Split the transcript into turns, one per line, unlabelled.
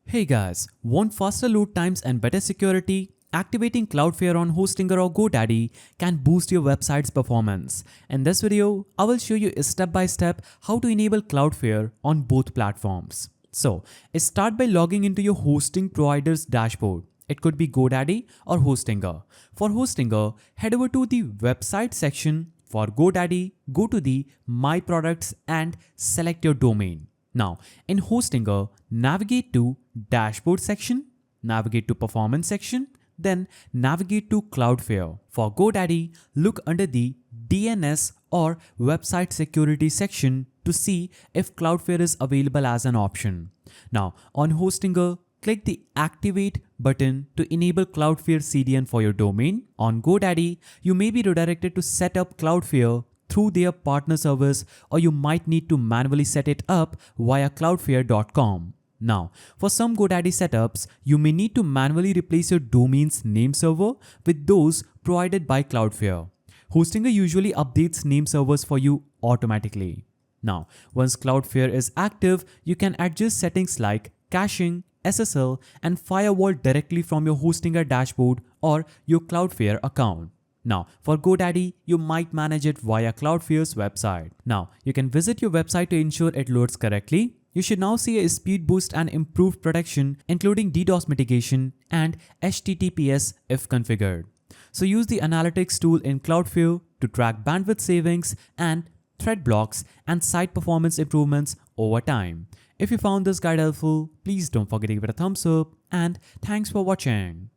Hey guys, want faster load times and better security? Activating Cloudflare on Hostinger or GoDaddy can boost your website's performance. In this video, I will show you step by step how to enable Cloudflare on both platforms. So, start by logging into your hosting provider's dashboard. It could be GoDaddy or Hostinger. For Hostinger, head over to the website section. For GoDaddy, go to the My Products and select your domain. Now, in Hostinger, navigate to Dashboard section, navigate to Performance section, then navigate to Cloudflare. For GoDaddy, look under the DNS or Website Security section to see if Cloudflare is available as an option. Now, on Hostinger, click the Activate button to enable Cloudflare CDN for your domain. On GoDaddy, you may be redirected to set up Cloudflare through their partner servers, or you might need to manually set it up via cloudflare.com. Now, for some GoDaddy setups, you may need to manually replace your domain's name server with those provided by Cloudflare. Hostinger usually updates name servers for you automatically. Now, once Cloudflare is active, you can adjust settings like caching, SSL, and firewall directly from your Hostinger dashboard or your Cloudflare account. Now, for GoDaddy, you might manage it via Cloudflare's website. Now, you can visit your website to ensure it loads correctly. You should now see a speed boost and improved protection, including DDoS mitigation and HTTPS if configured. So use the analytics tool in Cloudflare to track bandwidth savings and thread blocks and site performance improvements over time. If you found this guide helpful, please don't forget to give it a thumbs up, and thanks for watching.